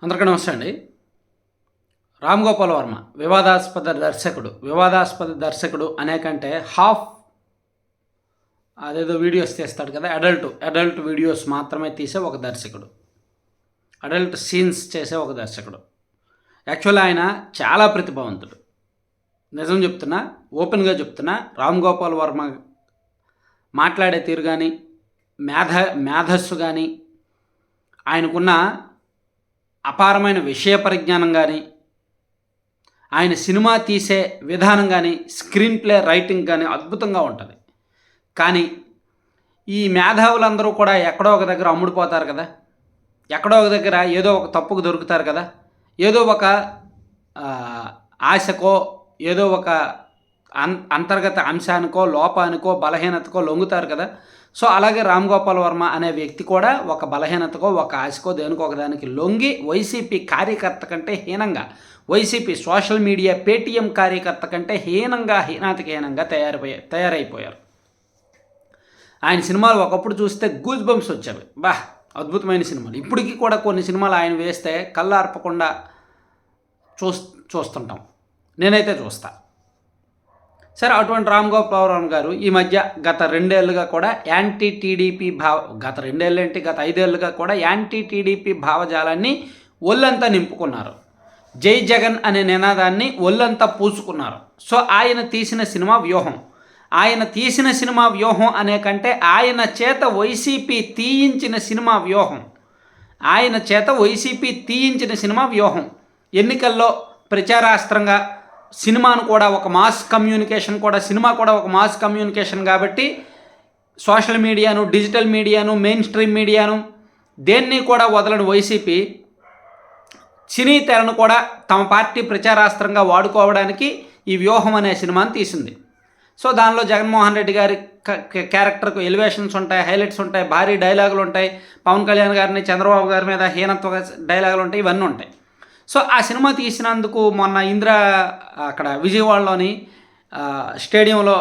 అందరికీ నమస్తే అండి. రామ్ గోపాల్ వర్మ వివాదాస్పద దర్శకుడు అనే కంటే హాఫ్ అదేదో వీడియోస్ తీస్తాడు కదా, అడల్ట్ వీడియోస్ మాత్రమే తీసే ఒక దర్శకుడు, అడల్ట్ సీన్స్ చేసే ఒక దర్శకుడు. యాక్చువల్లీ ఆయన చాలా ప్రతిభావంతుడు. నిజం చెప్తున్నా, ఓపెన్గా చెప్తున్నా. రామ్ గోపాల్ వర్మ మాట్లాడే తీరు కానీ, మేధస్సు కానీ, ఆయనకున్న అపారమైన విషయ పరిజ్ఞానం కానీ, ఆయన సినిమా తీసే విధానం కానీ, స్క్రీన్ ప్లే రైటింగ్ కానీ అద్భుతంగా ఉంటుంది. కానీ ఈ మేధావులందరూ కూడా ఎక్కడో ఒక దగ్గర అమ్ముడుపోతారు కదా, ఎక్కడో ఒక దగ్గర ఏదో ఒక తప్పుకు దొరుకుతారు కదా, ఏదో ఒక ఆశకో, ఏదో ఒక అంతర్గత అంశానికో, లోపానికో, బలహీనతకో లొంగుతారు కదా. సో అలాగే రామ్ గోపాల్ వర్మ అనే వ్యక్తి కూడా ఒక బలహీనతకో, ఒక ఆశకో, దేనికో ఒకదానికి లొంగి వైసీపీ కార్యకర్త కంటే హీనంగా, వైసీపీ సోషల్ మీడియా పేటీఎం కార్యకర్త కంటే హీనాతికి హీనంగా తయారైపోయారు. ఆయన సినిమాలు ఒకప్పుడు చూస్తే గూజ్ బంప్స్ వచ్చేవి. అద్భుతమైన సినిమాలు. ఇప్పటికీ కూడా కొన్ని సినిమాలు ఆయన వేస్తే కళ్ళు ఆర్పకుండా చూస్తుంటాం. నేనైతే చూస్తా. సరే, అటువంటి రామ్ గోపాల్ వర్మ గారు ఈ మధ్య గత 2 ఏళ్ళుగా కూడా యాంటీ టీడీపీ గత 5 ఏళ్ళుగా కూడా యాంటీ టీడీపీ భావజాలాన్ని ఒళ్ళంతా నింపుకున్నారు. జై జగన్ అనే నినాదాన్ని ఒళ్ళంతా పూసుకున్నారు. సో ఆయన తీసిన సినిమా వ్యూహం అనే కంటే ఆయన చేత వైసీపీ తీయించిన సినిమా వ్యూహం ఎన్నికల్లో ప్రచారాస్త్రంగా సినిమా కూడా ఒక మాస్ కమ్యూనికేషన్ కాబట్టి సోషల్ మీడియాను, డిజిటల్ మీడియాను, మెయిన్ స్ట్రీమ్ మీడియాను దేన్ని కూడా వదలని వైసీపీ సినీ తెరను కూడా తమ పార్టీ ప్రచారాస్త్రంగా వాడుకోవడానికి ఈ వ్యూహం అనే సినిమాని తీసింది. సో దానిలో జగన్మోహన్ రెడ్డి గారి క్యారెక్టర్కు ఎలివేషన్స్ ఉంటాయి, హైలైట్స్ ఉంటాయి, భారీ డైలాగులు ఉంటాయి, పవన్ కళ్యాణ్ గారిని, చంద్రబాబు గారి మీద హీనత్వ డైలాగులు ఉంటాయి, ఇవన్నీ ఉంటాయి. సో ఆ సినిమా తీసినందుకు మొన్న అక్కడ విజయవాడలోని స్టేడియంలో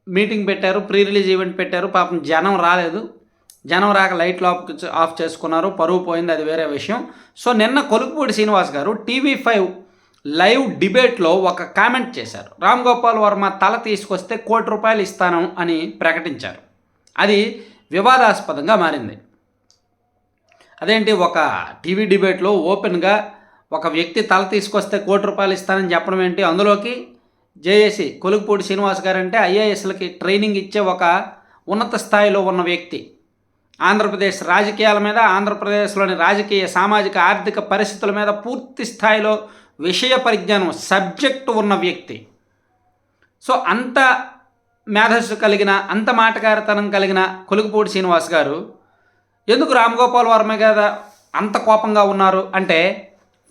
మీటింగ్ పెట్టారు, ప్రీ రిలీజ్ ఈవెంట్ పెట్టారు. పాపం జనం రాలేదు. జనం రాక లైట్లు ఆఫ్ చేసుకున్నారు, పరువు పోయింది, అది వేరే విషయం. సో నిన్న కొలుకుపూడి శ్రీనివాస్ గారు TV5 లైవ్ డిబేట్లో ఒక కామెంట్ చేశారు. రామ్ గోపాల్ వర్మ తల తీసుకొస్తే ₹1 కోటి ఇస్తాను అని ప్రకటించారు. అది వివాదాస్పదంగా మారింది. అదేంటి, ఒక టీవీ డిబేట్లో ఓపెన్గా ఒక వ్యక్తి తల తీసుకొస్తే ₹1 కోటి ఇస్తానని చెప్పడం ఏంటి? అందులోకి జేఏసీ కొలుకుపూడి శ్రీనివాస్ గారు అంటే IASలకి ట్రైనింగ్ ఇచ్చే ఒక ఉన్నత స్థాయిలో ఉన్న వ్యక్తి. ఆంధ్రప్రదేశ్ రాజకీయాల మీద, ఆంధ్రప్రదేశ్లోని రాజకీయ, సామాజిక, ఆర్థిక పరిస్థితుల మీద పూర్తి స్థాయిలో విషయ పరిజ్ఞానం, సబ్జెక్టు ఉన్న వ్యక్తి. సో అంత మేధస్సు కలిగిన, అంత మాటకారితనం కలిగిన కొలుకుపూడి శ్రీనివాస్ గారు ఎందుకు రామ్ గోపాల్ వర్మ గారు అంత కోపంగా ఉన్నారు అంటే,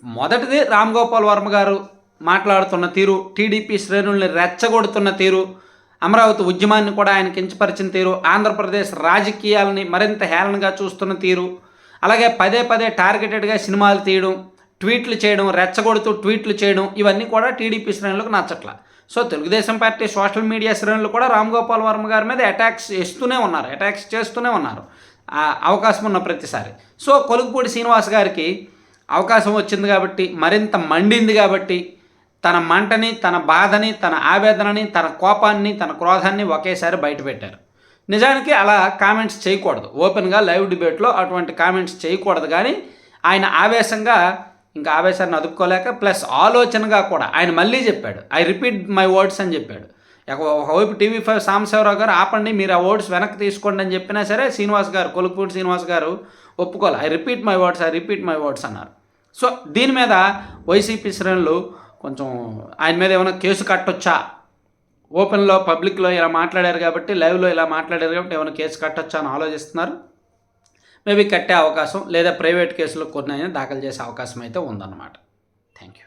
మొదటిది రామ్ గోపాల్ వర్మ గారు మాట్లాడుతున్న తీరు, టీడీపీ శ్రేణుల్ని రెచ్చగొడుతున్న తీరు, అమరావతి ఉద్యమాన్ని కూడా ఆయన కించపరిచిన తీరు, ఆంధ్రప్రదేశ్ రాజకీయాలని మరింత హేళనగా చూస్తున్న తీరు, అలాగే పదే టార్గెటెడ్గా సినిమాలు తీయడం, ట్వీట్లు చేయడం, రెచ్చగొడుతూ ట్వీట్లు చేయడం, ఇవన్నీ కూడా టీడీపీ శ్రేణులకు నచ్చట్ల. So Telugu Desam party social media శ్రేణులు కూడా రామ్ గోపాల్ వర్మ గారి మీద అటాక్స్ చేస్తూనే ఉన్నారు అవకాశం ఉన్న ప్రతిసారి. సో కొలుకుపూడి శ్రీనివాస్ గారికి అవకాశం వచ్చింది కాబట్టి, మరింత మండింది కాబట్టి, తన మంటని, తన బాధని, తన ఆవేదనని, తన కోపాన్ని, తన క్రోధాన్ని ఒకేసారి బయటపెట్టారు. నిజానికి అలా కామెంట్స్ చేయకూడదు. ఓపెన్గా లైవ్ డిబేట్లో అటువంటి కామెంట్స్ చేయకూడదు. కానీ ఆయన ఆవేశాన్ని అదుపుకోలేక, ప్లస్ ఆలోచనగా కూడా ఆయన మళ్ళీ చెప్పాడు, ఐ రిపీట్ మై వర్డ్స్ అని చెప్పాడు. ఒకవైపు TV5 సాంబశివరావు గారు ఆపండి, మీరు ఆ వర్డ్స్ వెనక్కి తీసుకోండి అని చెప్పినా సరే కొలుకుపూడి శ్రీనివాస్ గారు ఒప్పుకోవాలి. ఐ రిపీట్ మై వర్డ్స్ అన్నారు. సో దీని మీద వైసీపీ శ్రేణులు కొంచెం ఆయన మీద ఏమైనా కేసు కట్టొచ్చా, ఓపెన్లో పబ్లిక్లో ఇలా మాట్లాడారు కాబట్టి, లైవ్లో ఇలా మాట్లాడారు కాబట్టి ఏమైనా కేసు కట్టొచ్చా అని ఆలోచిస్తున్నారు. మేబీ కట్టే అవకాశం, లేదా ప్రైవేట్ కేసులో కొన్ని దాఖలు చేసే అవకాశం అయితే ఉందన్నమాట. Thank you.